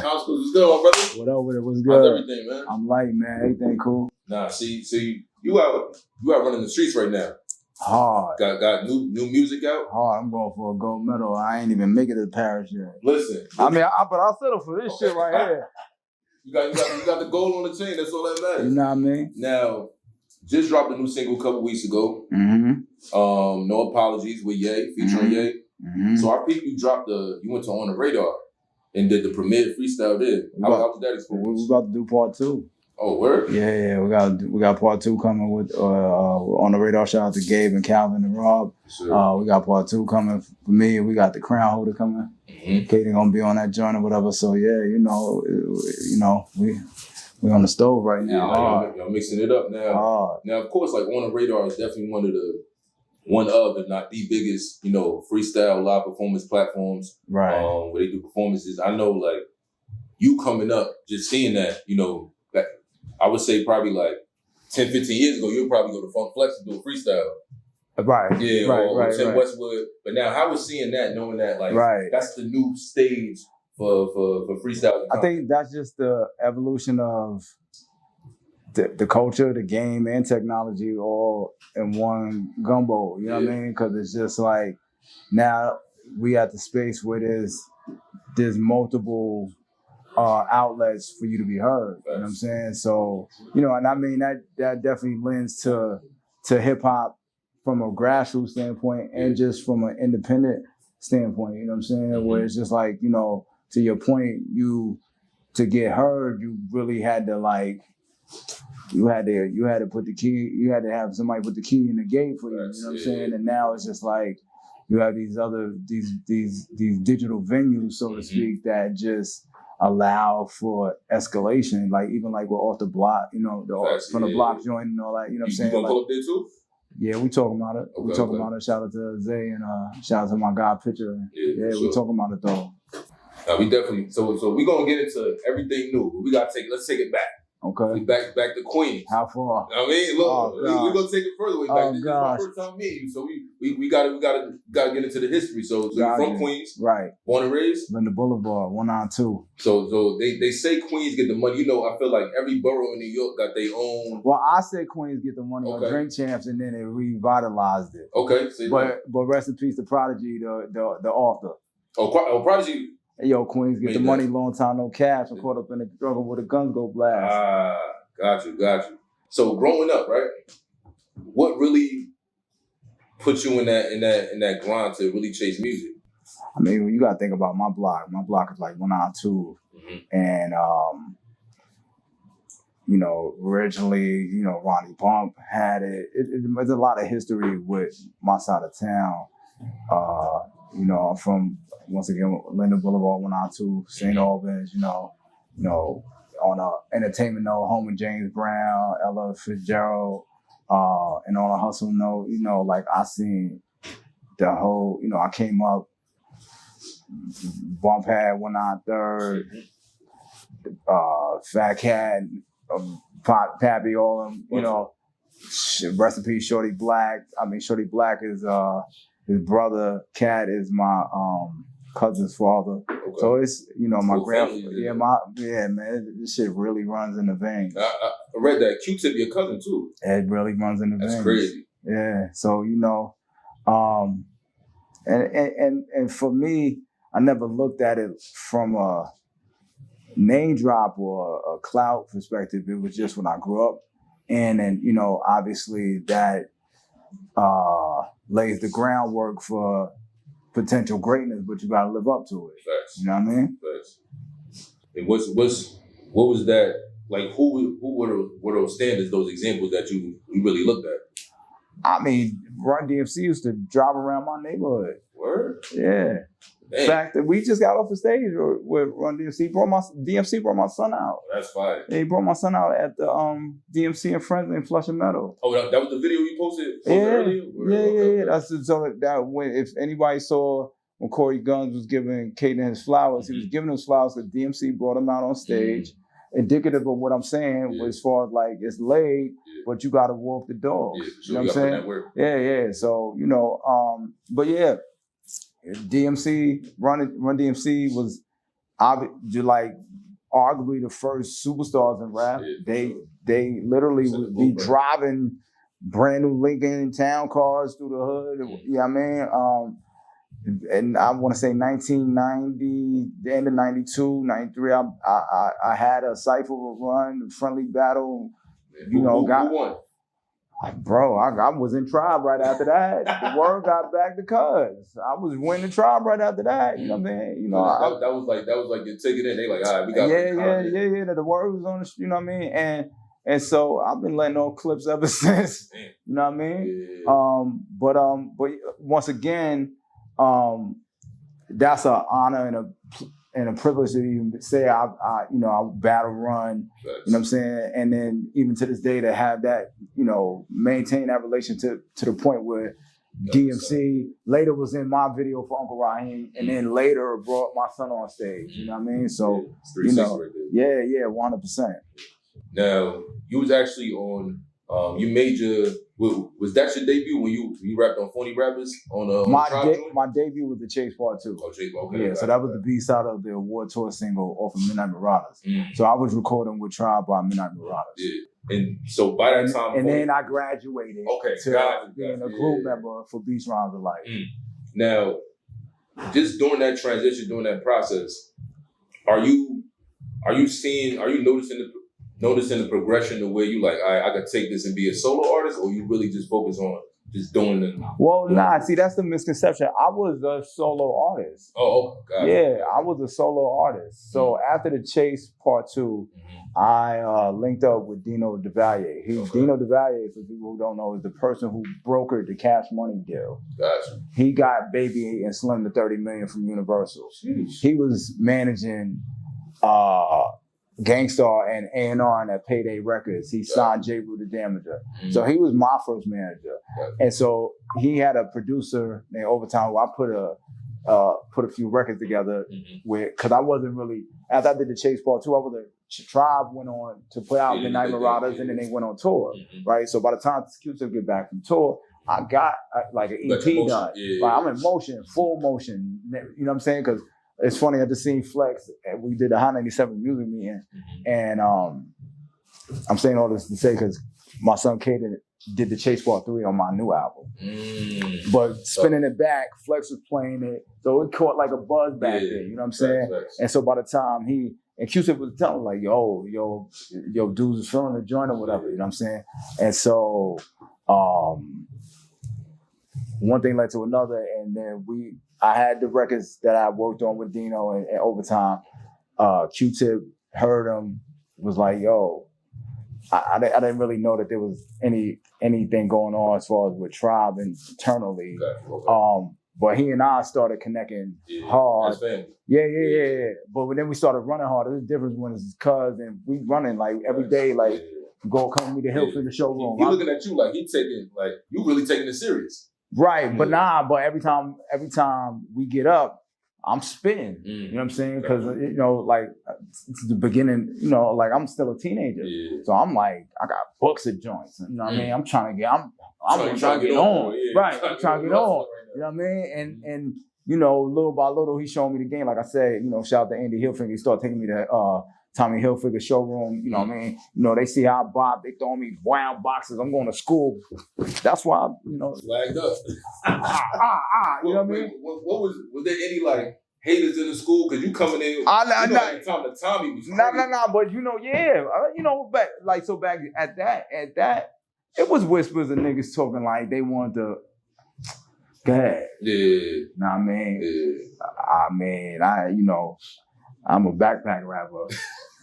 Consequence was good, my brother. What up with it? What's good? How's everything, man? I'm light, man. Everything cool. Nah, see, you out running the streets right now. Hard. Got new music out? Hard. I'm going for a gold medal. I ain't even make it to Paris yet. Listen. I mean, but I'll settle for this shit right here. You got the gold on the chain. That's all that matters. You know what I mean? Now, just dropped a new single a couple weeks ago. Mm-hmm. No Apologies with Ye, featuring Ye. Mm-hmm. So I think you went to On the Radar and did the premiere freestyle there. How was that experience? We about to do part 2. Oh, word? Yeah. We got part 2 coming with On the Radar. Shout out to Gabe and Calvin and Rob. Sure. We got part 2 coming for me. We got the Crownholder coming. Mm-hmm. Kaden gonna be on that joint or whatever. So yeah, we on the stove right now. Yeah, y'all mixing it up now. Hard. Now, of course, like On the Radar is definitely one of, if not the biggest, freestyle live performance platforms. Right. Where they do performances. I know, like, you coming up, just seeing that, that I would say probably like 10, 15 years ago, you'll probably go to Funk Flex and do a freestyle. Right. Yeah, right, Tim Westwood. But now, how was seeing that, knowing that, like, that's the new stage for freestyle? I think that's just the evolution of the culture, the game, and technology all in one gumbo. You know what I mean? Because it's just like now we at the space where there's multiple outlets for you to be heard. You know what I'm saying? So, and I mean that definitely lends to hip hop from a grassroots standpoint and just from an independent standpoint. You know what I'm saying? Mm-hmm. Where it's just like, to your point, to get heard, you really had to like. You had to put the key. You had to have somebody put the key in the gate for you. You know what I'm saying? And now it's just like you have these digital venues, so to speak, that just allow for escalation. Like even like we're off the block, from the block joint and all that. You know what I'm saying? You gonna pull up there too? Yeah, we talking about it. Okay, we talking about it. Shout out to Zay and shout out to my guy Pitcher. Yeah, sure. We talking about it though. We definitely. So we gonna get into everything new. Let's take it back. Okay. We back to Queens. How far? I mean, look, we're gonna take it further way back. This is my first time meeting you, so we gotta get into the history. So you're from Queens, right? Born and raised? Linda Boulevard, 192. So they say Queens get the money. I feel like every borough in New York got their own. Well, I said Queens get the money on Drink Champs, and then it revitalized it. Okay. But rest in peace to Prodigy, the author. Oh, Prodigy. Yo, Queens get the money, long time no cash. I'm caught up in the struggle where the guns go blast. Got you. So growing up, right? What really put you in that grind to really chase music? I mean, you gotta think about my block. My block is like 192, and originally, Ronnie Bump had it. There's a lot of history with my side of town. I'm from, once again, Linda Boulevard, 192, St. Albans, on a entertainment note, home with James Brown, Ella Fitzgerald, and on a hustle note, like I seen the whole, I came up, Bump had 193rd, Fat Cat, Pappy, all of them, rest in peace, Shorty Black. I mean, Shorty Black is, his brother, Cat, is my cousin's father. Okay. So it's, my grandfather. Yeah, man, this shit really runs in the veins. I read that Q-Tip your cousin too. It really runs in the veins. That's crazy. Yeah. So, and for me, I never looked at it from a name drop or a clout perspective. It was just when I grew up. And then, obviously that lays the groundwork for potential greatness, but you gotta live up to it. Facts. You know what I mean? Facts. And what was that like? Who were those standards, those examples that you really looked at? I mean, Run DMC used to drive around my neighborhood. Word? Yeah. In fact, we just got off the stage with Run DMC. DMC brought my son out. That's fine. Yeah, he brought my son out at the DMC and Friends in Flushing Meadow. Oh, that was the video you posted earlier? Yeah. That's so that when if anybody saw when Corey Guns was giving Kaden his flowers, he was giving his flowers because DMC brought him out on stage. Indicative of what I'm saying, as far as like it's laid, but you got to walk the dog. Yeah, you know what I'm saying? Yeah. So but yeah. DMC, Run DMC was, like arguably the first superstars in rap. Yeah, they literally would be driving brand new Lincoln town cars through the hood. You know what I mean? And I want to say 1990, the end of 92, 93, I had a cypher run, friendly battle. You know, who won? Bro, I was in Tribe right after that. The word got back to Cuz. I was winning Tribe right after that. You know what I mean? You know, that was like your ticket in. They like, all right, we got yeah. The word was on the, you know what I mean? And so I've been letting off clips ever since. You know what I mean? Yeah. But once again, that's an honor and a privilege to even say I battle run. Thanks. You know what I'm saying? And then even to this day to have that, you know, maintain that relationship to the point where DMC later was in my video for Uncle Raheem, and then later brought my son on stage. You know what I mean? So you know, right, 100%. Now you was actually on. You made was that your debut when you rapped on Phony Rappers on my debut was the Chase Part 2. Oh, Chase, okay. Yeah, so that was the B-side of the award tour single off of Midnight Marauders. So I was recording with Tribe by Midnight Marauders. Yeah, and so by that time, and then I graduated to being a group member for Beats Rounds of Life. Now, just during that transition, during that process, are you noticing the progression the way you like, I could take this and be a solo artist, or you really just focus on just doing it? Well, see, that's the misconception. I was a solo artist. Oh, God. Yeah, I was a solo artist. So after the Chase Part 2, I linked up with Dino DeValier. Dino DeValier, for people who don't know, is the person who brokered the Cash Money deal. Gotcha. He got Baby and Slim to 30 million from Universal. Jeez. He was managing Gangstar and A&R at Payday Records. He signed J. Rue the Damager. So he was my first manager. And so he had a producer named Overtime who I put a few records together with, because I wasn't really, after I did the Chase Part 2, Tribe went on to put out Midnight Marauders, and then they went on tour, right? So by the time Q-Tip get back from tour, I got like an EP done. Like, I'm in motion, full motion. You know what I'm saying? Because it's funny, I just seen Flex, and we did a Hot 97 music meeting, and I'm saying all this to say because my son Kaden did the Chase Part 3 on my new album. But spinning it back, Flex was playing it, so it caught like a buzz back there, you know what I'm saying? And so by the time Q-Tip was telling like, yo, dudes is feeling the joint or whatever, you know what I'm saying? And so one thing led to another, and then I had the records that I worked on with Dino and Overtime. Q-Tip heard them, was like, yo, I didn't really know that there was anything going on as far as with Tribe internally. But he and I started connecting hard. Yeah. But then we started running hard. There's a difference when it's Cuz and we running like every day, like come with me to Hilfiger showroom. He looking at you like you really taking it serious. Right, but every time we get up, I'm spitting. You know what I'm saying? Because you know, like it's the beginning. You know, like I'm still a teenager, so I'm like, I got books of joints. You know what I mean? I'm trying to get on. Right, I'm trying to get on. You know what I mean? And you know, little by little, he showed me the game. Like I said, you know, shout out to Andy Hilfiger. He started taking me to Tommy Hilfiger showroom. You know what I mean? You know, they see how I bop. They throw me brown boxes. I'm going to school. That's why, you know. Flagged up. You know what I mean? What was there any like haters in the school? Because you coming in, Tommy was crazy. But you know, you know, back at that, it was whispers of niggas talking like they wanted to. Go ahead. Yeah. Know what I mean? Yeah. You know, I'm a backpack rapper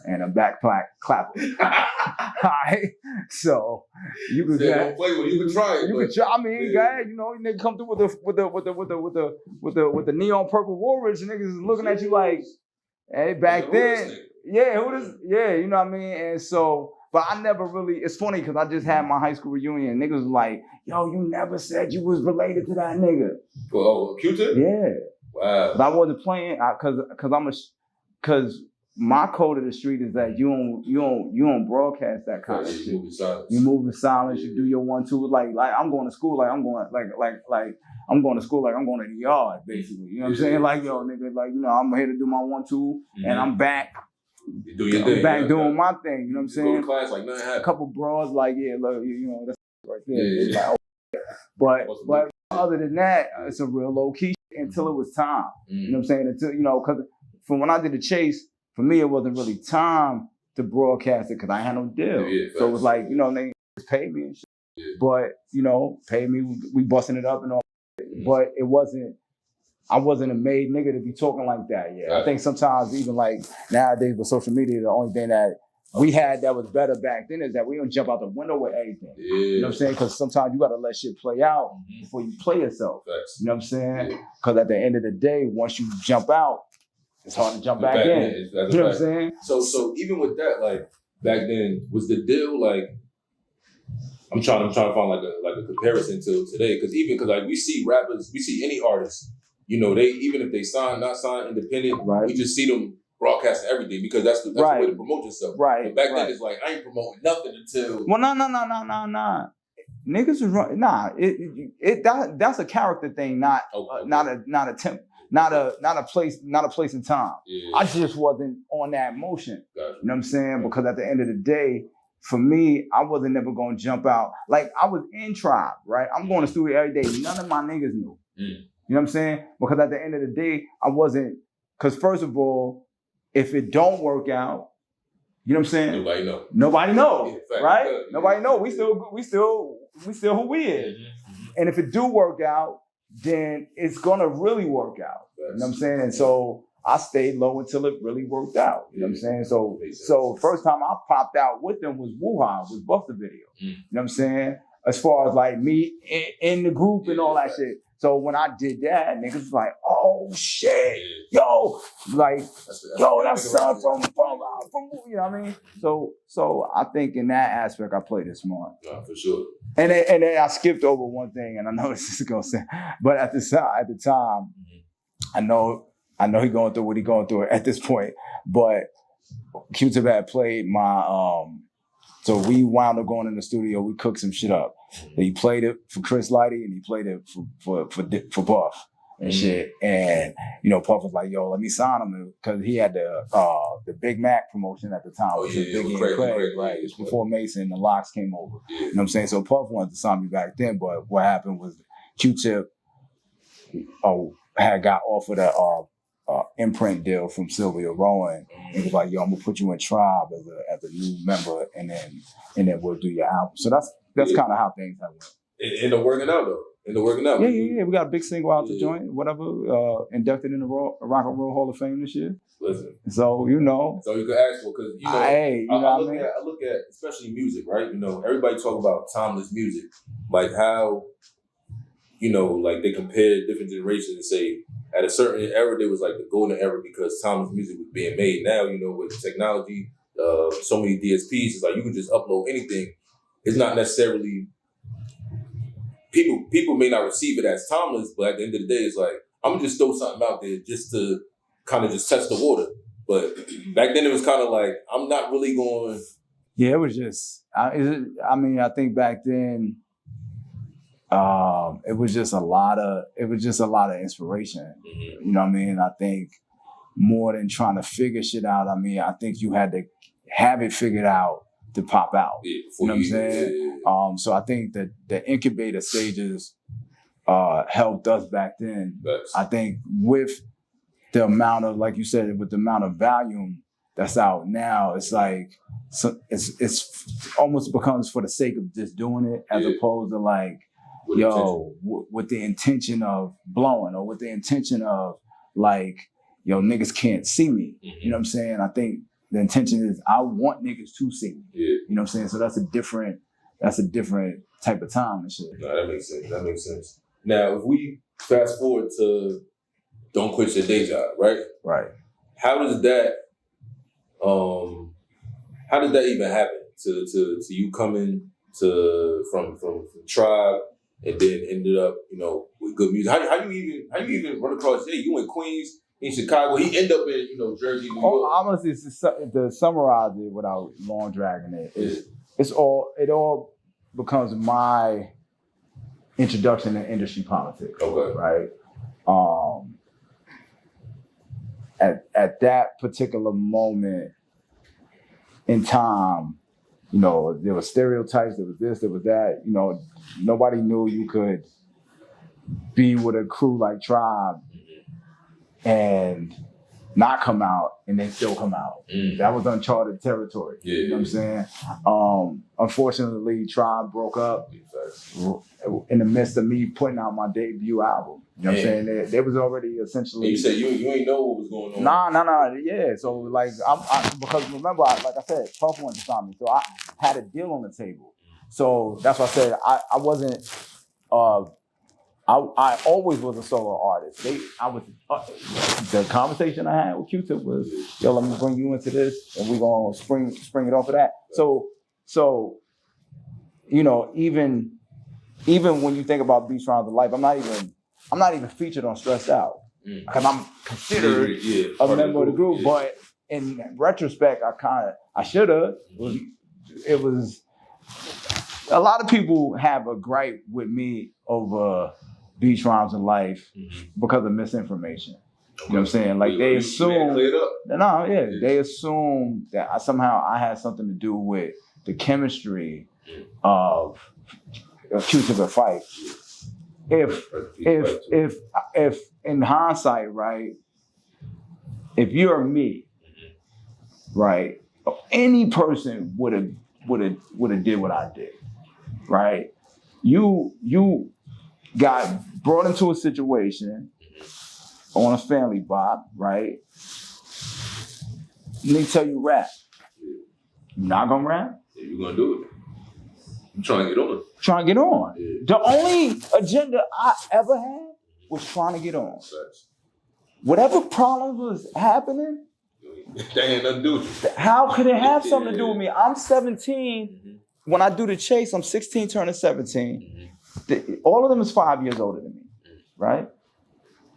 and a backpack clapper. Alright? So you could don't play with it. You can try it. You can try. I mean, guy, you know, nigga come through with the neon purple Woolrich, niggas is looking at you like, hey, back then, who this? Yeah, you know what I mean? And so, but I never really. It's funny because I just had my high school reunion. And niggas was like, yo, you never said you was related to that nigga. Oh, Q-Tip? Yeah. Wow. But I wasn't playing because my code of the street is that you don't broadcast that kind of shit. You move in silence. You move in silence. You do your 1-2. Like I'm going to school. Like I'm going I'm going to school. Like I'm going to the yard. Basically, you know what I'm saying? Like yo, nigga. Like I'm here to do my 1-2, and I'm back. You do your thing. Back doing my thing. You know what I'm saying? Go to class like nothing happened. A couple bros like look, that's right there. Yeah. Like, but other than that, it's a real low key until it was time. You know what I'm saying? Until because from when I did the chase. For me, it wasn't really time to broadcast it because I had no deal. So it was like, they just paid me and shit. Yeah. But, paid me, we busting it up and all. But I wasn't a made nigga to be talking like that. Yeah. Right. I think sometimes even like nowadays with social media, the only thing that we had that was better back then is that we don't jump out the window with everything. Yeah. You know what I'm saying? Because sometimes you got to let shit play out before you play yourself. Thanks. You know what I'm saying? Because at the end of the day, once you jump out, it's hard to jump back in. You know what I'm saying? So even with that, like back then, was the deal like? I'm trying to find like a comparison to today, because like we see rappers, we see any artist, they even if they sign, not sign, independent, we just see them broadcasting everything because that's the way to promote yourself. Right. But back then it's like I ain't promoting nothing until. Well, no. Niggas was running. Nah, that's a character thing, not a temp. Not a place in time. Yeah. I just wasn't on that motion. Gotcha. You know what I'm saying? Because at the end of the day, for me, I wasn't never gonna jump out. Like I was in Tribe, right? I'm going to studio every day. None of my niggas knew. You know what I'm saying? Because at the end of the day, I wasn't. Because first of all, if it don't work out, you know what I'm saying? Nobody know, right? Nobody know. We still who we is. And if it do work out, then it's gonna really work out. You know what I'm saying? And so I stayed low until it really worked out. You know what I'm saying? So first time I popped out with them was Wuhan, was Buster video. You know what I'm saying? As far as like me in the group and all that shit. So when I did that, niggas was like, oh shit, yo, like, yo, that's son from, you know what I mean? So I think in that aspect, I played it smart. Yeah, for sure. And then I skipped over one thing, and I know this is gonna say, but at the time, I know he going through what he going through at this point, but Q-Tip had played my, so we wound up going in the studio, we cooked some shit up. He played it for Chris Lighty and he played it for Puff and shit. And, Puff was like, yo, let me sign him because he had the Big Mac promotion at the time. Biggie and Craig, right? It's before Mason and the Locks came over. You know what I'm saying? So Puff wanted to sign me back then, but what happened was Q-Tip had got offered a imprint deal from Sylvia Rowan. He was like, yo, I'm gonna put you in Tribe as a new member and then we'll do your album. So that's kind of how things have went. End up working out though. Yeah. We got a big single out the joint, whatever. Inducted in the Rock and Roll Hall of Fame this year. Listen. So that's all you could ask for, because I look at especially music, right? Everybody talk about timeless music, like how like they compare different generations and say at a certain era there was like the golden era because timeless music was being made. Now with technology, so many DSPs, it's like you can just upload anything. It's not necessarily people may not receive it as timeless, but at the end of the day, it's like I'm gonna just throw something out there just to kind of just test the water. But back then it was kind of like I'm not really going. Yeah, it was just. I think back then, it was just a lot of inspiration. You know what I mean? I think more than trying to figure shit out. I think you had to have it figured out to pop out. You know what I'm saying? So I think that the incubator stages helped us back then. I think with the amount of, like you said, with the amount of volume that's out now, it's like it's almost becomes for the sake of just doing it as opposed to like, with the intention of blowing or with the intention of like, yo, niggas can't see me. You know what I'm saying? I think the intention is I want niggas to see me. You know what I'm saying? So that's a different type of time and shit. No, that makes sense. Now, if we fast forward to Don't Quit Your Day Job, right? Right. How does that even happen to you coming from Tribe and then ended up, with good music? How you even run across, hey, you in Queens, in Chicago. He ended up in, Jersey, New York. Honestly, to summarize it without long dragging it, it all becomes my introduction to industry politics. Okay. Right. At that particular moment in time, there were stereotypes, there was this, there was that, nobody knew you could be with a crew like Tribe and not come out and then still come out. That was uncharted territory. Yeah. You know what I'm saying? Unfortunately, Tribe broke up in the midst of me putting out my debut album. You know what I'm saying? There was already essentially... And you said you ain't know what was going on. Nah. Yeah. So like, because remember, like I said, Puff wanted to sign me. So I had a deal on the table. So that's why I said I wasn't... I always was a solo artist. The conversation I had with Q-Tip was, yo, let me bring you into this, and we're gonna spring it off of that. So even when you think about Beats Rounds of Life, I'm not even featured on Stressed Out because I'm considered a member of the group. But in retrospect, I should have. It was a lot of people have a gripe with me over Beats Rhymes in Life because of misinformation. You know what I'm saying? Like they assume they assume that somehow I had something to do with the chemistry of Q-Tip and Fife. If in hindsight, right, if you're me, right, any person would have did what I did, right? You got brought into a situation on a family bop, right? And they tell you rap. You're not gonna rap? Yeah, you're gonna do it. I'm trying to get on. Trying to get on. Yeah. The only agenda I ever had was trying to get on. That's... Whatever problems was happening, that ain't nothing to do with you. How could it have something to do with me? I'm 17. When I do the chase, I'm 16 turning 17. All of them is 5 years older than me, right?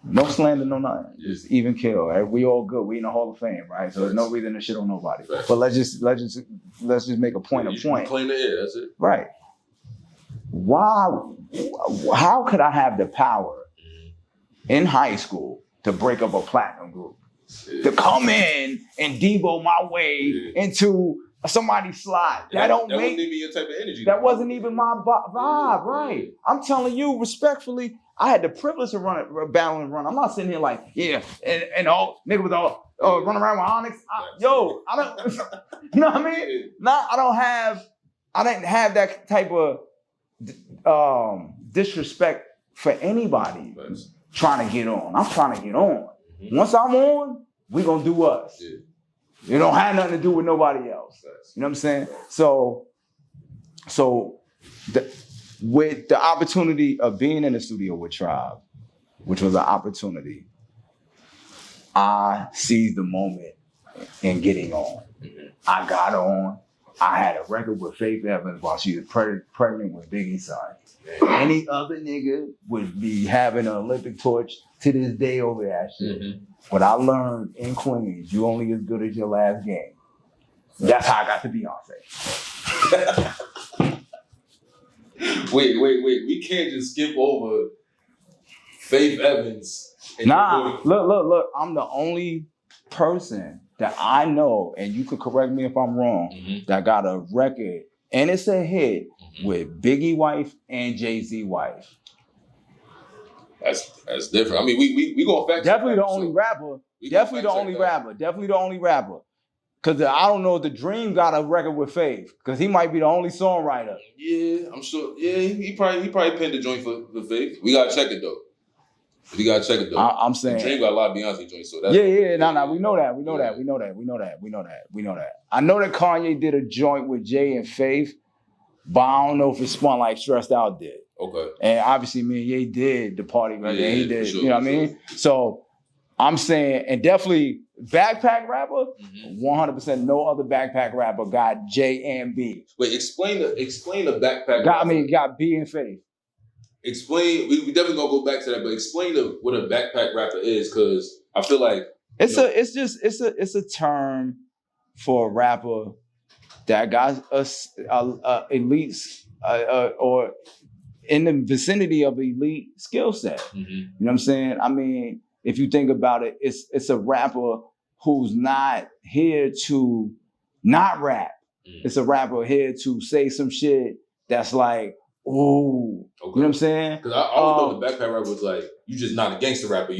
No slander, no nothing. Just even kill. Right? We all good. We in the Hall of Fame, right? So there's no reason to shit on nobody. Right. But let's just make a point of point. Claim the air. That's it. Right. Why? How could I have the power in high school to break up a platinum group? To come in and Devo my way into somebody's slot. That wasn't even your type of energy. That wasn't even my vibe, right? I'm telling you respectfully, I had the privilege of battling and run. I'm not sitting here like, and all nigga with all running around with Onyx. I don't, you know what I mean? I didn't have that type of disrespect for anybody trying to get on. I'm trying to get on. Once I'm on, we gonna do us. Yeah. It don't have nothing to do with nobody else. You know what I'm saying? So with the opportunity of being in the studio with Tribe, which was an opportunity, I seized the moment in getting on. I got on. I had a record with Faith Evans while she was pregnant with Biggie's son. Any other nigga would be having an Olympic torch to this day over that shit. But I learned in Queens, you only as good as your last game. That's how I got to Beyonce. Wait. We can't just skip over Faith Evans. Look. I'm the only person that I know, and you could correct me if I'm wrong, that got a record, and it's a hit with Biggie wife and Jay-Z wife. That's different. I mean, we gonna fact definitely the only rapper. Definitely the only rapper. Cause I don't know if The Dream got a record with Faith, cause he might be the only songwriter. Yeah, I'm sure. Yeah, he probably pinned the joint for Faith. We gotta check it though. I'm saying The Dream got a lot of Beyonce joints, so that's we know that. I know that Kanye did a joint with Jay and Faith, but I don't know if it spun like Stressed Out did. Okay. And obviously, me and Ye did the party record. Yeah, he did, sure, you know what I mean? So I'm saying, and definitely backpack rapper, 100% no other backpack rapper got J and B. Wait, explain the backpack rapper. Got B and Faith. explain. We definitely gonna go back to that, but explain what a backpack rapper is, because I feel like it's a term for a rapper that got elites or in the vicinity of elite skill set. Mm-hmm. You know what I'm saying? I mean, if you think about it, it's a rapper who's not here to not rap. Mm-hmm. It's a rapper here to say some shit that's like, ooh, okay. You know what I'm saying? Because I always thought the backpack rapper was like, you just not a gangster rapper.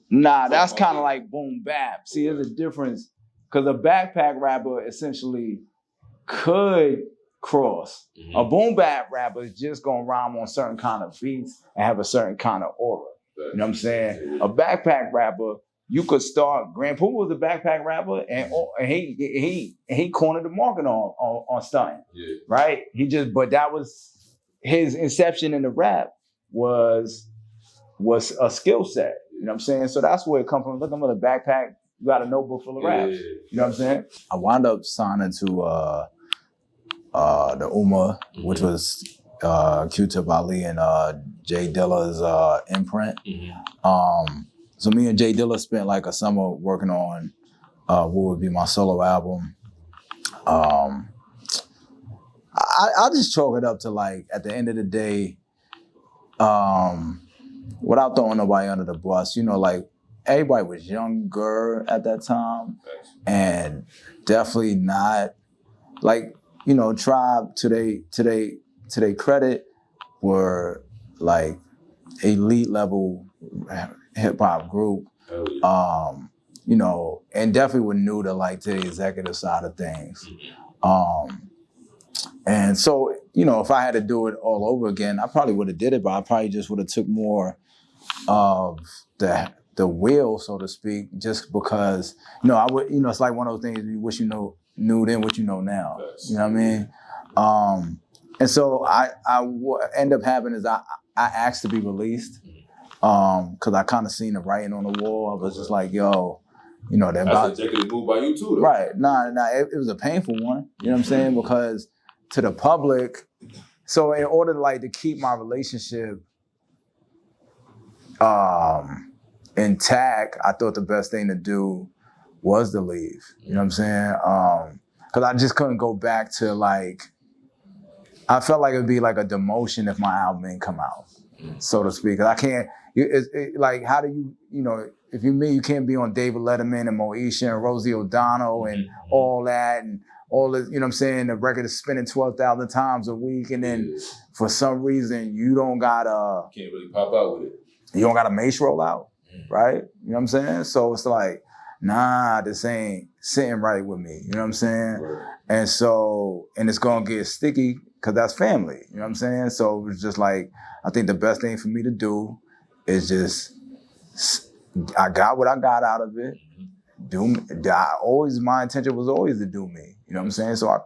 Nah, that's kind of like boom bap. See, there's a difference. Because a backpack rapper essentially could cross. Mm-hmm. A boom bap rapper is just gonna rhyme on certain kind of beats and have a certain kind of aura. You know what I'm saying? A backpack rapper, you could start. Grand Pooh was a backpack rapper, and he cornered the market on stunting. Yeah. Right? But that was his inception in the rap was a skill set. You know what I'm saying? So that's where it comes from. Looking for the backpack, you got a notebook full of raps. Yeah. You know what I'm saying? I wound up signing to the UMA, mm-hmm. which was Q-Tip Ali and Jay Dilla's imprint. Mm-hmm. So me and Jay Dilla spent like a summer working on what would be my solo album. I just chalk it up to like, at the end of the day, without throwing nobody under the bus, you know, like everybody was younger at that time and definitely not like, you know, Tribe to their credit were like elite level hip hop group, you know, and definitely were new to like the executive side of things. And so, you know, if I had to do it all over again, I probably would have did it, but I probably just would have took more of the wheel, so to speak, just because, you know, I would, you know, it's like one of those things you wish you knew then what you know now. Yes. You know what I mean? And so what end up happening is I asked to be released because I kind of seen the writing on the wall. I was just like, yo, you know, that's an executive move by you too, though. Right. Nah, it was a painful one. You know what I'm saying? Because to the public, so in order to keep my relationship intact, I thought the best thing to do was to leave. You know what I'm saying? Because I just couldn't go back to I felt like it would be like a demotion if my album didn't come out, so to speak. I can't, how do you know, if you mean you can't be on David Letterman and Moesha and Rosie O'Donnell and all that and all this, you know what I'm saying? The record is spinning 12,000 times a week, and then for some reason you don't got can't really pop out with it. You don't got a Mace roll out, right? You know what I'm saying? So it's like, nah, this ain't sitting right with me. You know what I'm saying? Right. And so, and it's gonna get sticky because that's family. You know what I'm saying? So it was just like, I think the best thing for me to do is just, I got what I got out of it. My intention was always to do me. You know what I'm saying? So I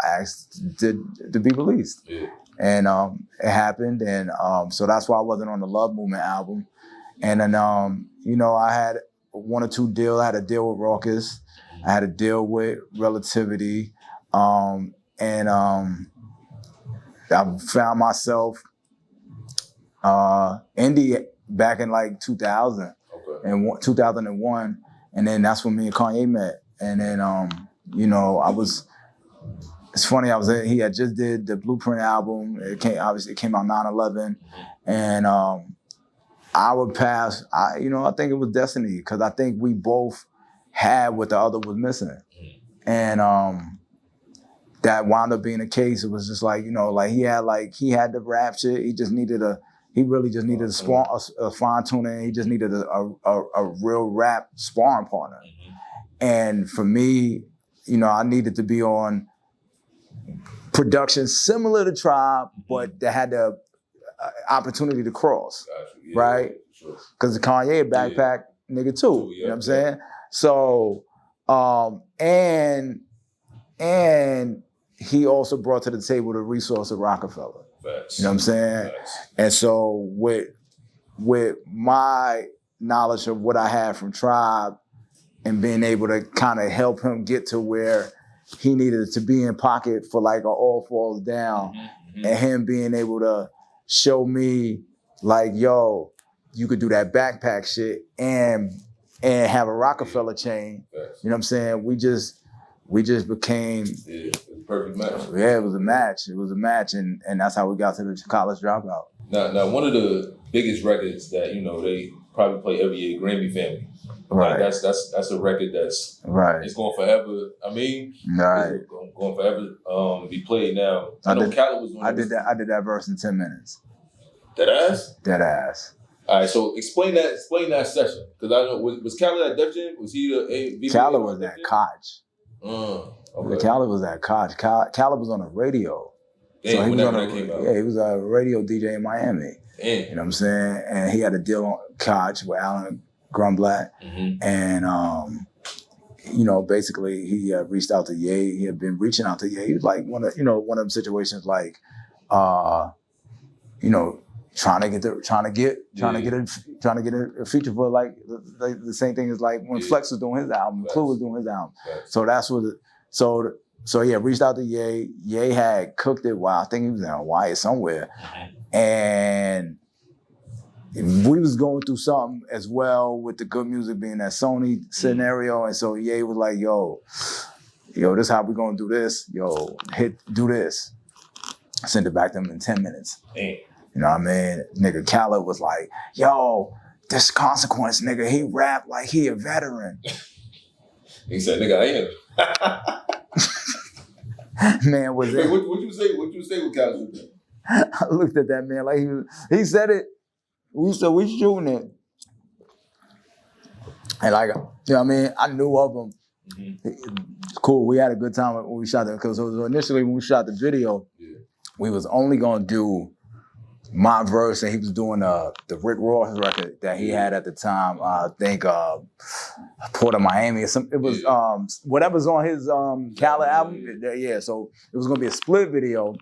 asked to be released. Yeah. And it happened. And so that's why I wasn't on the Love Movement album. And then, you know, I had one or two deals. I had a deal with Raucus. I had a deal with Relativity. And I found myself indie back in like 2000 and 2001. And then that's when me and Kanye met. And then, you know, it's funny, he had just did the Blueprint album. It came out 9/11. And our paths, I think it was destiny, because I think we both had what the other was missing. And that wound up being the case. It was just like, you know, he had the rap shit. He really just needed a fine tuner. He just needed a real rap sparring partner. And for me, you know, I needed to be on production similar to Tribe, but that had the opportunity to cross, right? Because the Kanye backpack nigga too, you know what I'm saying? So, and he also brought to the table the resource of Rockefeller. Facts. You know what I'm saying? Facts. And so with my knowledge of what I had from Tribe and being able to kind of help him get to where he needed to be in pocket for like an all falls down, and him being able to show me like, yo, you could do that backpack shit and have a Rockefeller chain. Yes. You know what I'm saying? We just became perfect match. Yeah, it was a match. It was a match, and that's how we got to the College Dropout. Now, one of the biggest records that they probably play every year, Grammy Family. Right. Like that's a record that's right. It's going forever. I mean, right. It's going forever. Be played now. I know Khaled was doing. I did that verse in 10 minutes. Dead ass. Dead ass. All right, so explain that session, because I know was Khaled at Def Jam? Was he the Khaled was at Koch. Okay. Khaled was at Koch. Khaled was on the radio. Damn, so he was that came out. Yeah, he was a radio DJ in Miami. Damn. You know what I'm saying? And he had a deal on Koch with Alan Grumblatt. Mm-hmm. And basically he reached out to Ye. He had been reaching out to Ye. He was like one of them situations like trying to get a feature for like the same thing as like when Flex was doing his album, Clue was doing his album. So that's what. So yeah, reached out to Ye. Ye had cooked it while I think he was in Hawaii somewhere, and we was going through something as well with the good music being that Sony scenario, and so Ye was like, "Yo, this how we gonna do this? Yo, do this." I sent it back to him in 10 minutes. Damn. You know what I mean? Nigga Khaled was like, yo, this Consequence nigga, he rap like he a veteran. He said, nigga, I am. Man, was it? What you say? What you say with Khaled? I looked at that man like he said it. We said we shooting it. And like, you know what I mean? I knew of him. Mm-hmm. Cool, we had a good time when we shot that. Because initially when we shot the video, we was only gonna do my verse, and he was doing the Rick Ross record that he had at the time. I think Port of Miami or something. It was whatever's on his Khaled album. Yeah, so it was gonna be a split video.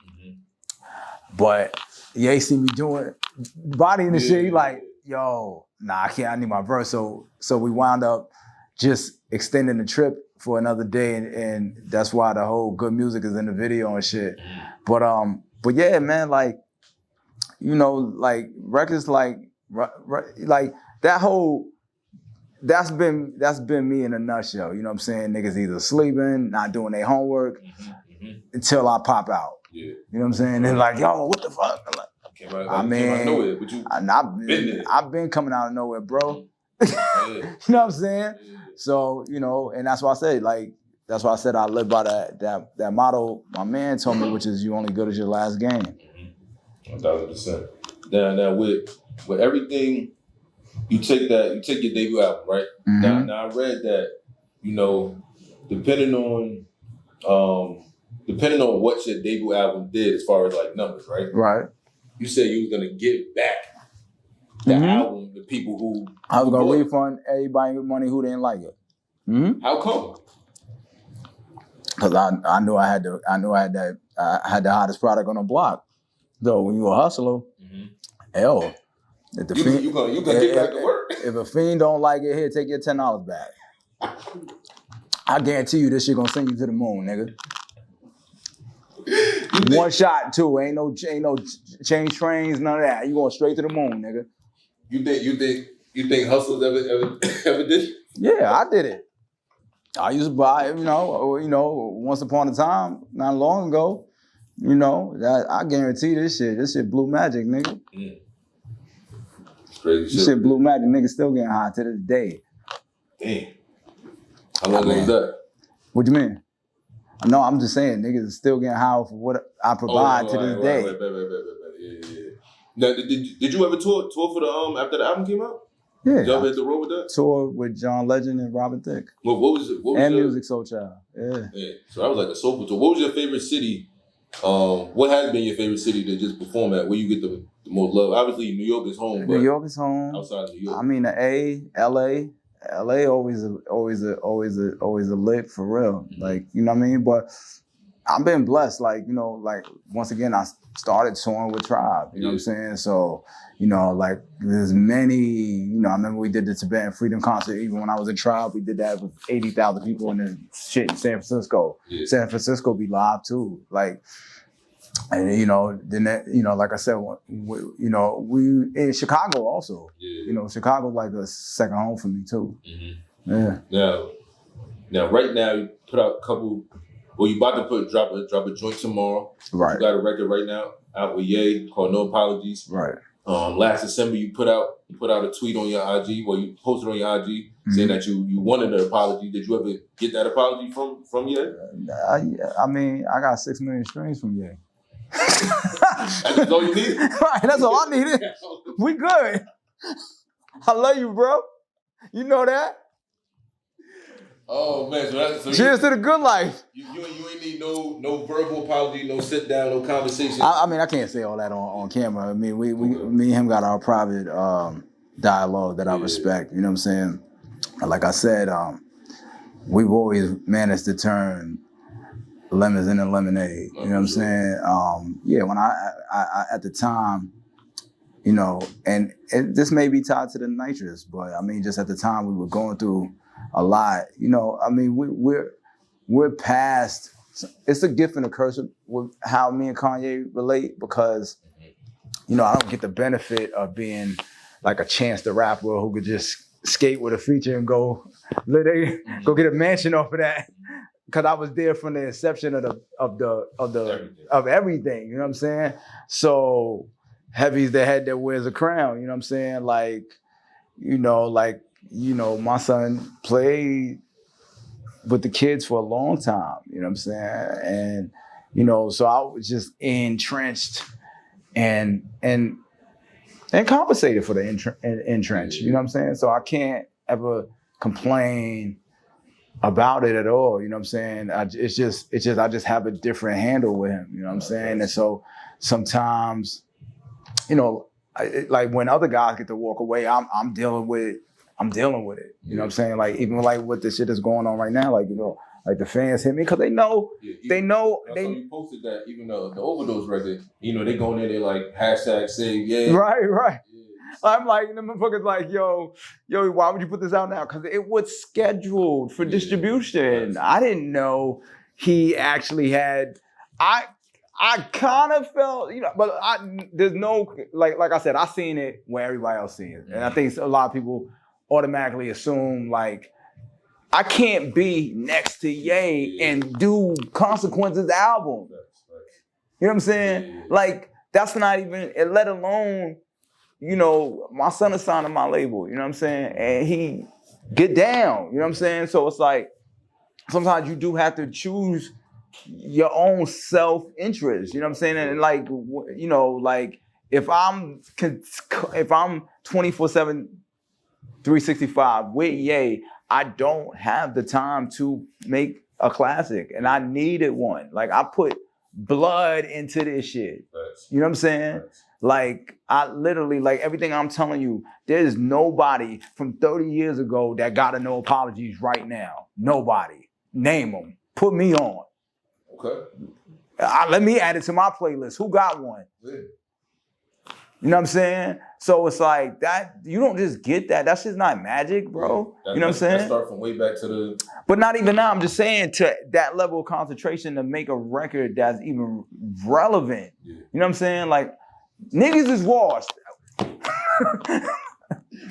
But Ye see me doing body and the shit. He like, yo, nah, I can't. I need my verse. So we wound up just extending the trip for another day, and that's why the whole good music is in the video and shit. But yeah, man, like. Like records like that whole, that's been me in a nutshell. You know what I'm saying? Niggas either sleeping, not doing their homework until I pop out. Yeah. You know what I'm saying? They're like, yo, what the fuck? I've been coming out of nowhere, bro. You know what I'm saying? Yeah. So, and that's why I said, I live by that motto my man told me, which is you only good as your last game. 1,000%. Now with everything, you take your debut album, right? Mm-hmm. Now I read that, depending on what your debut album did as far as like numbers, right? Right. You said you was gonna give back the album to people who I was gonna refund everybody with money who didn't like it. Mm-hmm. How come? Because I knew I had the hottest product on the block. Though when you a hustler, hell, if the fiend, you gonna get back to work. If a fiend don't like it, here, take your $10 back. I guarantee you this shit gonna send you to the moon, nigga. One shot too. Ain't no change trains, none of that. You going straight to the moon, nigga. You think hustlers ever did? Yeah, I did it. I used to buy, once upon a time, not long ago. I guarantee this shit blue magic, nigga. It's crazy shit. This shit blue magic, nigga still getting high to this day. Damn. How long was that? What you mean? No, I'm just saying, niggas is still getting high for what I provide to this day. Right. Yeah. Now, did you ever tour for the after the album came out? Yeah. Did y'all hit the road with that? Tour with John Legend and Robin Thicke. What was it? And Music Soul Child. Yeah. So that was like a soulful tour. What was your favorite city? What has been your favorite city to just perform at? Where you get the most love? Obviously, New York is home. New York is home. Outside of New York, I mean, LA always a lit for real. Like, you know what I mean? But I've been blessed. Like, once again, I started touring with Tribe. You know what I'm saying? So, like there's many. I remember we did the Tibetan Freedom concert. Even when I was in Tribe, we did that with 80,000 people in the shit in San Francisco. Yeah. San Francisco be live too. Like, And, then that, like I said, we in Chicago also. Yeah. Chicago like a second home for me too. Mm-hmm. Yeah. Now, right now, you put out a couple. Well, you about to drop a joint tomorrow. Right. You got a record right now out with Ye called No Apologies. Right. Last December, you put out a tweet on your IG. Well, you posted on your IG saying that you wanted an apology. Did you ever get that apology from Ye? I got 6 million streams from Ye. That's all you needed? Right, that's all I needed. We good. I love you, bro. You know that. Oh man, so cheers to the good life. You ain't need no verbal apology, no sit down, no conversation. I can't say all that on camera. Me and him got our private dialogue that I respect. You know what I'm saying? Like I said, we've always managed to turn lemons into lemonade. You know what I'm saying? When I at the time, and this may be tied to the nitrous, but just at the time we were going through a lot. We're past. It's a gift and a curse with how me and Kanye relate because, I don't get the benefit of being like a Chance the Rapper who could just skate with a feature and go get a mansion off of that. Because I was there from the inception of everything. You know what I'm saying? So Heavy's the head that wears a crown. You know what I'm saying? My son played with the kids for a long time, you know what I'm saying? And, so I was just entrenched and compensated for the entrench, you know what I'm saying? So I can't ever complain about it at all, you know what I'm saying? I just have a different handle with him, you know what I'm saying? And so sometimes, like when other guys get to walk away, I'm dealing with it. You know what I'm saying? Like even like what the shit is going on right now, like like the fans hit me because they know. You posted that even though the Overdose record, they going in there like hashtag save yeah. Right. Yeah. I'm like, the motherfuckers like, yo, why would you put this out now? Because it was scheduled for distribution. Yes. I didn't know he actually had. I kind of felt, but there's no like I said, I seen it where everybody else seen it, and I think a lot of people automatically assume like I can't be next to Ye and do Consequence's album. You know what I'm saying? Yeah. Like that's not even, let alone, my son is signed to my label, you know what I'm saying? And he get down, you know what I'm saying? So it's like, sometimes you do have to choose your own self-interest, you know what I'm saying? And like, like if I'm 24/7, 365 with Ye, I don't have the time to make a classic, and I needed one. Like I put blood into this shit. You know what I'm saying? Like I literally, like everything I'm telling you, there's nobody from 30 years ago that gotta know apologies right now. Nobody. Name them. Put me on. Okay. Let me add it to my playlist. Who got one? Yeah. You know what I'm saying? So it's like that, you don't just get that. That's just not magic, bro. You know what I'm saying? That start from way back to the... But not even now, I'm just saying to that level of concentration to make a record that's even relevant. Yeah. You know what I'm saying? Like, niggas is washed. Well,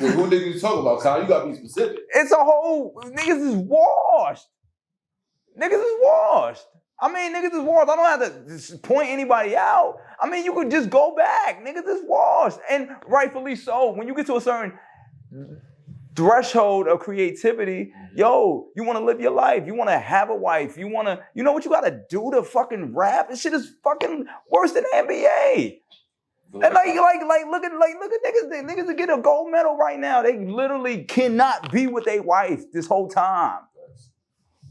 who niggas you talking about, Kyle? You gotta be specific. It's a whole, niggas is washed. Niggas is washed. Niggas is washed. I don't have to point anybody out. You could just go back. Niggas is washed. And rightfully so. When you get to a certain threshold of creativity, you want to live your life. You want to have a wife. You want to, you know what you got to do to fucking rap? This shit is fucking worse than the NBA. And look at niggas. Niggas that get a gold medal right now, they literally cannot be with their wife this whole time.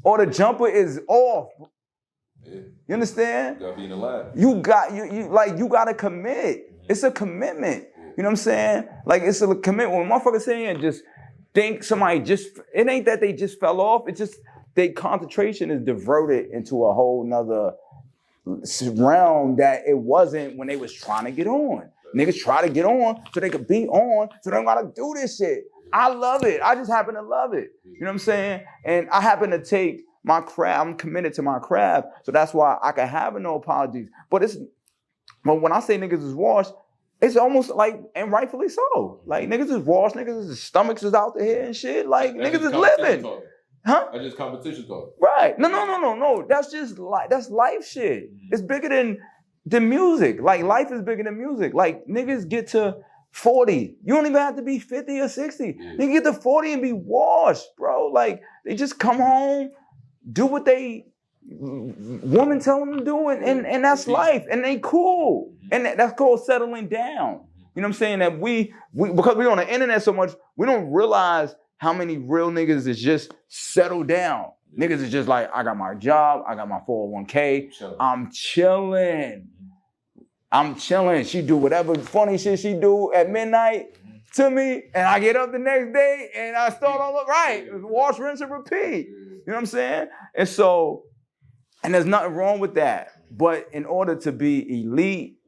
Or the jumper is off. Yeah. You understand? You gotta be in the lab. You gotta commit. Mm-hmm. It's a commitment. Yeah. You know what I'm saying? Like it's a commitment. When motherfuckers saying just think somebody it ain't that they just fell off. It's just their concentration is diverted into a whole nother realm that it wasn't when they was trying to get on. Niggas try to get on so they could be on, so they don't gotta do this shit. I love it. I just happen to love it. You know what I'm saying? And I happen to take my craft. I'm committed to my craft, so that's why I can have no apologies. But But when I say niggas is washed, it's almost like, and rightfully so. Like niggas is washed, niggas' stomachs is out there and shit. Like niggas is living. Talking. Huh? That's just competition talk. Right. No. That's just that's life shit. It's bigger than music. Like life is bigger than music. Like niggas get to 40. You don't even have to be 50 or 60. Yeah. Niggas get to 40 and be washed, bro. Like they just come home, do what they women tell them to do, and that's life. And they cool. And that's called settling down. You know what I'm saying? That we because we're on the internet so much, we don't realize how many real niggas is just settled down. Niggas is just like, I got my job, I got my 401k, I'm chilling. She do whatever funny shit she do at midnight to me, and I get up the next day and I start all over. Right, wash, rinse, and repeat. You know what I'm saying? And so, and there's nothing wrong with that. But in order to be elite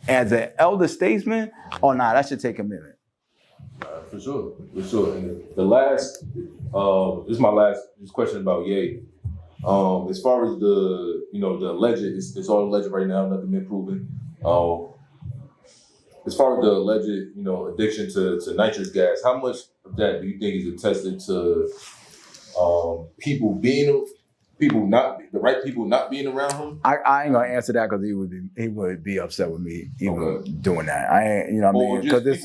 as an elder statesman, that should take a minute. For sure. And the last, this is my last question about Ye. As far as the alleged, it's all alleged right now, nothing been proven. As far as the alleged, addiction to nitrous gas, how much of that do you think is attested to the right people not being around him? I ain't gonna answer that because he would be upset with me even doing that. I ain't, what I mean? Because it's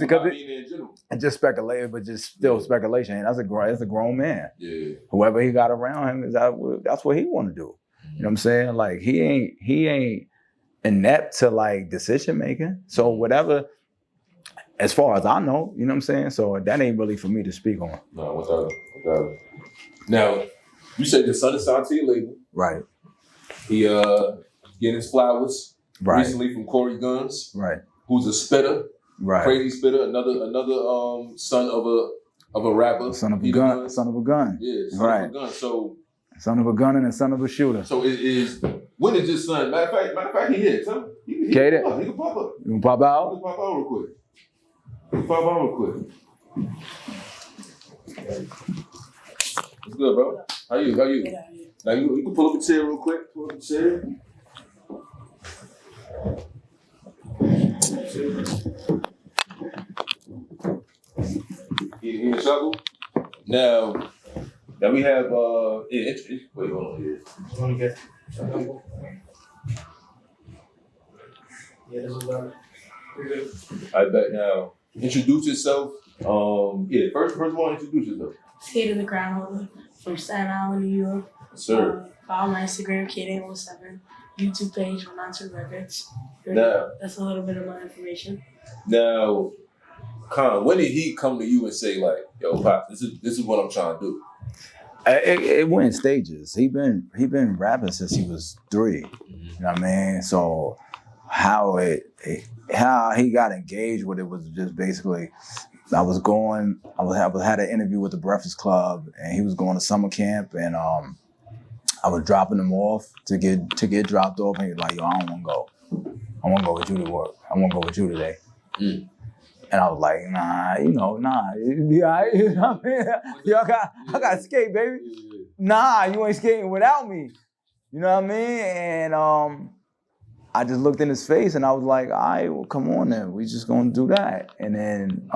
just speculation, but just still speculation. And that's a grown man. Yeah. Whoever he got around him that's what he want to do. You know what I'm saying? Like he ain't inept to like decision making. So whatever, as far as I know, you know what I'm saying? So that ain't really for me to speak on. No, without it. Now, you said your son is signed to your label. Right. He getting his flowers recently from Corey Guns. Right. Who's a spitter. Right. Crazy spitter, another son of a rapper. Son of a gun. Son of a gun. Yeah, son of a gun. So son of a gun and a son of a shooter. So when is this son? Matter of fact, he here. Tell him. Kaiden. He can pop up. You can pop out? He can pop out real quick. What's good, bro? How you? Now you can pull up a chair real quick. Pull up a chair. In the shuttle. Now we have wait, hold on here. Want to get? Yeah, this is better. I bet now. Introduce yourself. First of all, introduce yourself. Caiden The Crownholder from Staten Island, New York. Sir. Follow my Instagram, Kaiden17, YouTube page, Monster Records. Now, that's a little bit of my information. Now, Con, when did he come to you and say like, "Yo, Pop, this is what I'm trying to do"? It went in stages. He been rapping since he was 3. You know what I mean? So how he got engaged with it was just basically, I had an interview with the Breakfast Club, and he was going to summer camp, and I was dropping him off to get dropped off, and he was like, "Yo, I don't want to go. I want to go with you to work. I want to go with you today." And I was like, nah, it'd be all right. You know what I mean? Yo, I got to skate, baby. Nah, you ain't skating without me. You know what I mean? And I just looked in his face and I was like, all right, well, come on then. We just gonna do that. And then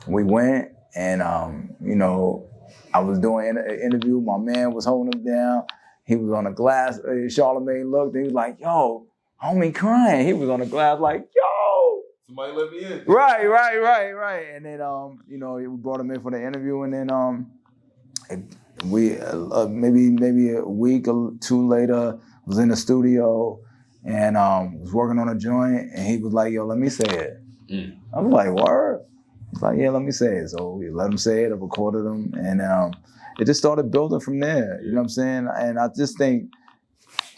we went and, I was doing an interview. My man was holding him down. He was on the glass. Charlamagne looked and he was like, yo, homie crying. He was on the glass like, yo. Somebody let me in. Right. And then, we brought him in for the interview, and then we maybe a week or 2 later was in the studio and was working on a joint, and he was like, "Yo, let me say it." I was like, "Word?" He's like, "Yeah, let me say it." So we let him say it. I recorded him, and it just started building from there. You know what I'm saying? And I just think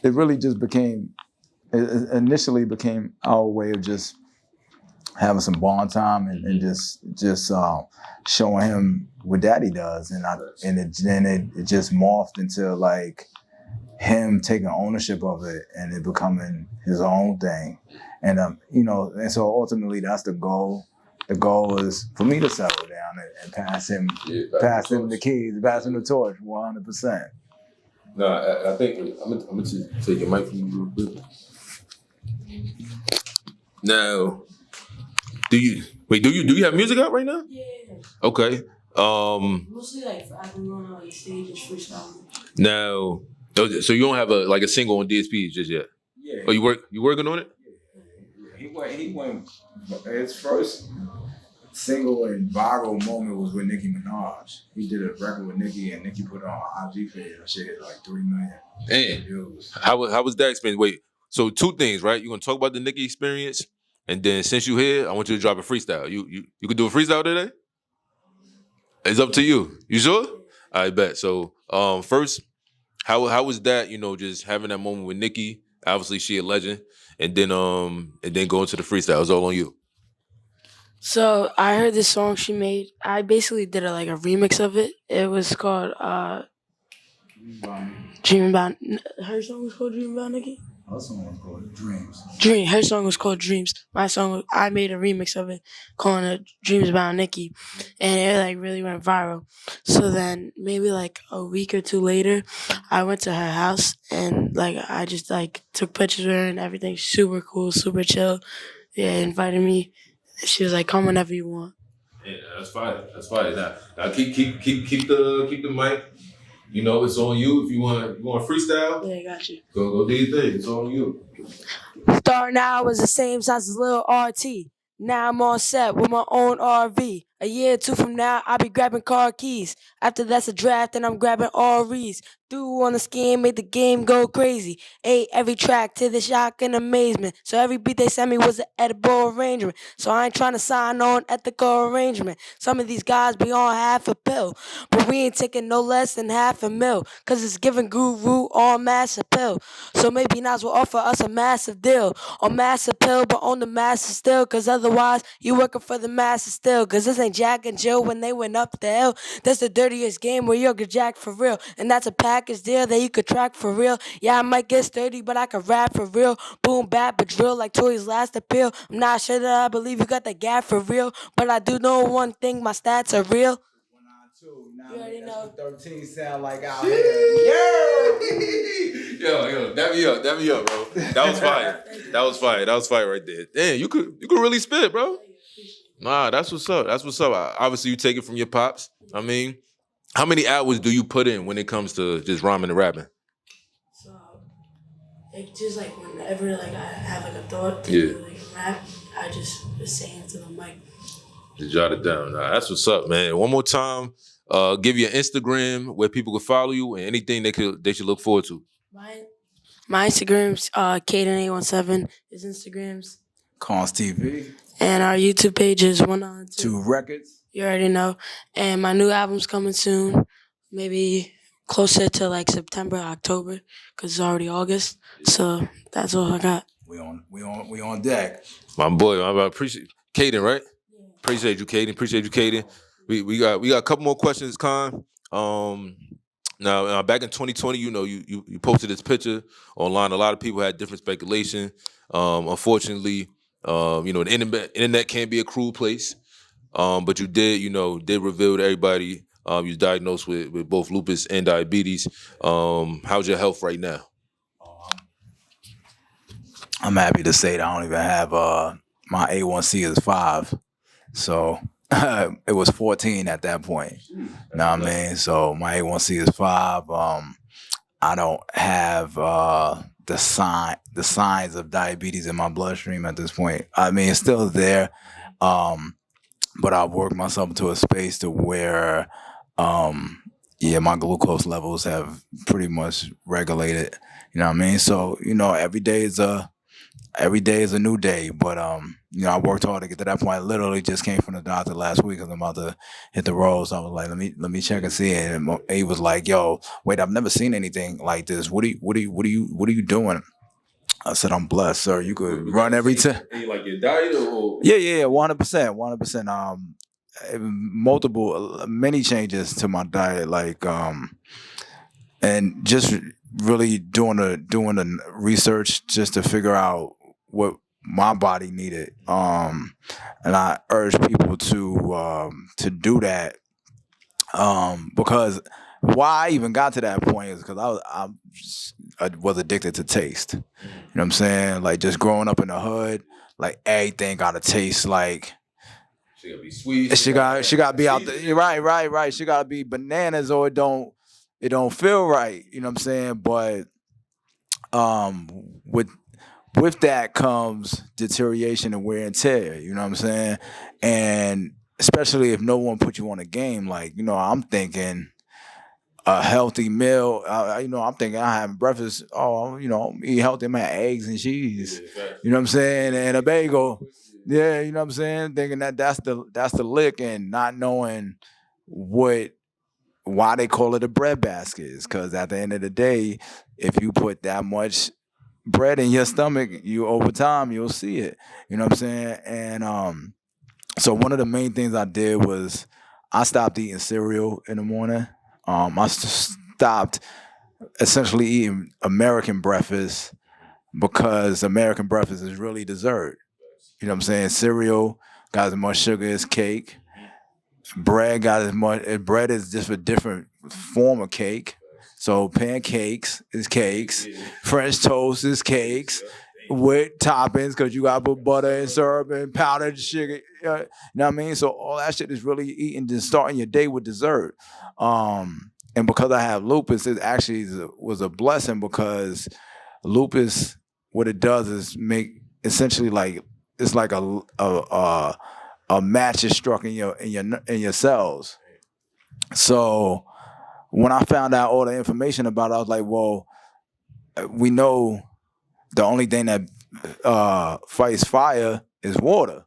it really just initially became our way of just having some bond time and just showing him what Daddy does, and it just morphed into like him taking ownership of it and it becoming his own thing, and and so ultimately that's the goal. The goal is for me to settle down and pass him the keys, pass him the torch, 100%. No, I think I'm gonna take your mic from you real quick. Now, do you have music out right now? Yeah. Okay. Mostly like I've been going on like stages freestyling. Now, so you don't have a single on DSP just yet? Yeah. Oh, you working on it? Yeah. He went. His first single and viral moment was with Nicki Minaj. He did a record with Nicki, and Nicki put it on IG page and shit hit like 3 million views. How was that experience? Wait, so two things, right? You're gonna talk about the Nicki experience, and then since you here, I want you to drop a freestyle. You could do a freestyle today? It's up to you. You sure? I bet. So first, how was that, just having that moment with Nicki? Obviously she a legend. And then going to the freestyle. It's all on you. So I heard this song she made. I basically did a remix of it. It was called Dream About. Her song was called Dream About Nicki. Her song was called Dreams. Her song was called Dreams. My song, I made a remix of it, calling it Dreams About Nicki, and it really went viral. So then maybe a week or two later, I went to her house and I just took pictures with her and everything. Super cool, super chill. Yeah, invited me. She was like, "Come whenever you want." Yeah, that's fine. That's fine. Now keep the mic. It's on you. If you want freestyle. Yeah, I got you. Go do your thing. It's on you. Starting out was the same size as Lil RT. Now I'm on set with my own RV. A year or two from now, I'll be grabbing car keys. After that's a draft, and I'm grabbing all Rees. Threw on the scheme, made the game go crazy. Ate every track to the shock and amazement. So every beat they sent me was an edible arrangement. So I ain't trying to sign on ethical arrangement. Some of these guys be on half a pill, but we ain't taking no less than half a mil. Cause it's giving guru on massive pill. So maybe Nas will offer us a massive deal. On massive pill, but on the massive still. Cause otherwise, you working for the masses still. Cause this ain't Jack and Jill when they went up the hill. That's the dirtiest game where you'll get jacked for real. And that's a package deal that you could track for real. Yeah, I might get sturdy, but I can rap for real. Boom, bap, but drill like Tory's last appeal. I'm not sure that I believe you got the gap for real. But I do know one thing, my stats are real. Now, You already know. 13 sound like out here. Yo, dab me up, bro. That was fire right there. Damn, you could really spit, bro. Nah, that's what's up. Obviously, you take it from your pops. I mean, how many hours do you put in when it comes to just rhyming and rapping? So, just whenever I have a thought to do rap, I just say it to the mic. Just jot it down. Nah, that's what's up, man. One more time, give your Instagram where people can follow you and anything they should look forward to. My Instagram's Caiden817. His Instagram's Cons TV. And our YouTube page is 192 Records. You already know. And my new album's coming soon. Maybe closer to September, October, because it's already August. So that's all I got. We on deck. My boy, I appreciate Kaden, right? Yeah. Appreciate you, Kaden. We got a couple more questions, Con. Now back in 2020, you posted this picture online. A lot of people had different speculation. Unfortunately, the internet can be a cruel place. But you did reveal to everybody you was diagnosed with both lupus and diabetes. How's your health right now? I'm happy to say that I don't even have my A1C is 5. So it was 14 at that point. You know what I mean? So my A1C is 5. I don't have the signs of diabetes in my bloodstream at this point. I mean, it's still there. But I've worked myself into a space to where my glucose levels have pretty much regulated. You know what I mean? So, every day is a new day, but I worked hard to get to that point. I literally just came from the doctor last week because I'm about to hit the road. So I was like, let me check and see it. And he was like, "Yo, wait, I've never seen anything like this. What are you doing?" I said, "I'm blessed, sir. You could run every time." You like your diet or? Yeah, 100%. Many changes to my diet, and just really doing the research just to figure out what my body needed. And I urge people to do that because why I even got to that point is because I was addicted to taste. You know what I'm saying? Like just growing up in the hood, like everything gotta taste like. She gotta be sweet. She gotta be out there. Right. She gotta be bananas or it don't feel right. You know what I'm saying? But with that comes deterioration and wear and tear. You know what I'm saying? And especially if no one put you on a game, like, you know, I'm thinking a healthy meal. You know, I'm thinking I having breakfast. Oh, you know, eat healthy. I'm having eggs and cheese. You know what I'm saying? And a bagel. Yeah, you know what I'm saying? Thinking that's the lick and not knowing why they call it a bread basket is because at the end of the day, if you put that much bread in your stomach, you over time you'll see it. You know what I'm saying? And so one of the main things I did was I stopped eating cereal in the morning. I stopped essentially eating American breakfast because American breakfast is really dessert. You know what I'm saying? Cereal got as much sugar as cake. Bread got as much. Bread is just a different form of cake. So pancakes is cakes. French toast is cakes with toppings because you got to put butter and syrup and powdered sugar. You know what I mean? So all that shit is really eating, just starting your day with dessert. And because I have lupus, it actually was a blessing because lupus, what it does is make essentially like it's like a match is struck in your cells. So when I found out all the information about it, I was like, well, we know the only thing that fights fire is water.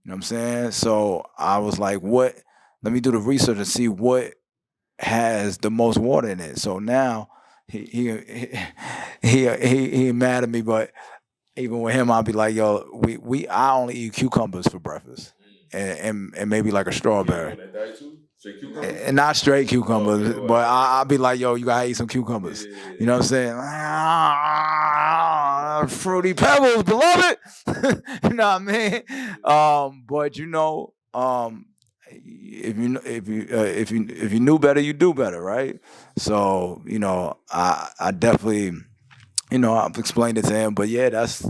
You know what I'm saying? So I was like, what? Let me do the research and see what has the most water in it. So now he mad at me, but even with him, I'll be like, yo, I only eat cucumbers for breakfast, and maybe like a strawberry. And not straight cucumbers, but I'll be like, yo, you gotta eat some cucumbers. You know what I'm saying? Fruity Pebbles, beloved. You know what I mean? But you know, if you knew better, you do better, right? So you know, I definitely. You know, I've explained it to him, but yeah, that's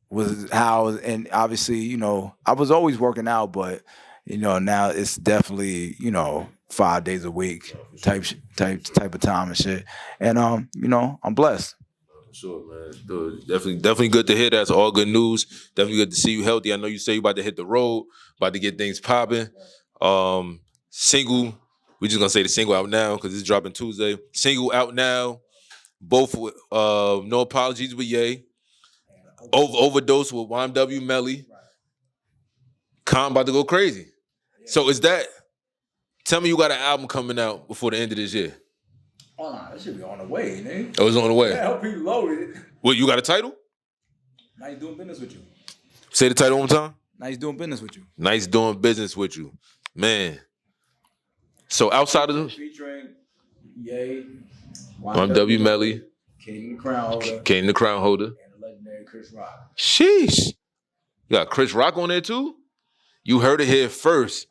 was how, and obviously, you know, I was always working out, but you know, now it's definitely, you know, 5 days a week type of time and shit, and you know, I'm blessed. Sure, man. Definitely good to hear. That's all good news. Definitely good to see you healthy. I know you say you about to hit the road, about to get things popping. Single, we just gonna say the single out now because it's dropping Tuesday. Single out now. Both with No Apologies with Ye. Overdose with YMW Melly. Khan about to go crazy. So is that, tell me you got an album coming out before the end of this year. Oh, no, that should be on the way, nigga. Oh, it's on the way? Yeah, help people loaded. What, you got a title? Nice doing business with you. Say the title one more time. Nice doing business with you. Nice doing business with you. Man. So outside of the... Featuring Ye, YMW Melly, Caiden The Crownholder, Caiden The Crownholder, and the legendary Chris Rock. Sheesh. You got Chris Rock on there too? You heard it here first.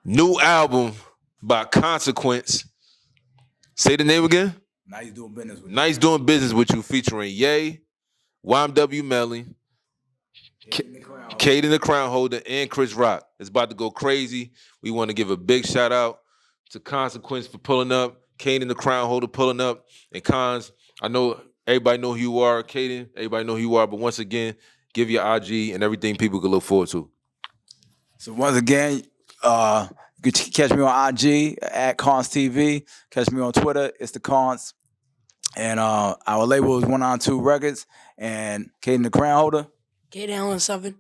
New album by Consequence. Say the name again. Nice doing business with you. Nice doing business with you, featuring Ye, YMW Melly, Caiden The Crownholder, and Chris Rock. It's about to go crazy. We want to give a big shout out to Consequence for pulling up, Caiden The Crownholder pulling up, and Cons. I know everybody know who you are, Kaden. Everybody know who you are, but once again, give your IG and everything people can look forward to. So once again, you can catch me on IG at Cons TV. Catch me on Twitter. It's the Cons. And our label is 192 Records and Caiden The Crownholder. Kaden on something.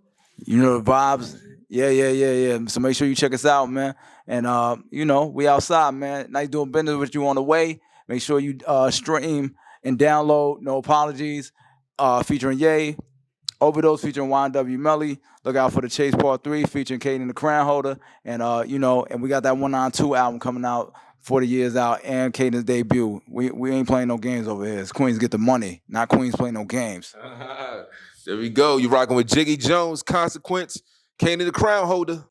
You know the vibes. Yeah. So make sure you check us out, man. And you know, we outside, man. Nice doing business with you on the way. Make sure you stream and download No Apologies, featuring Ye. Overdose featuring YMW Melly. Look out for the Chase Part 3 featuring Caiden The Crownholder. And you know, and we got that 192 album coming out 40 years out and Caden's debut. We ain't playing no games over here. It's Queens get the money, not Queens playing no games. There we go. You rocking with Jiggy Jones, Consequence, Caiden The Crownholder.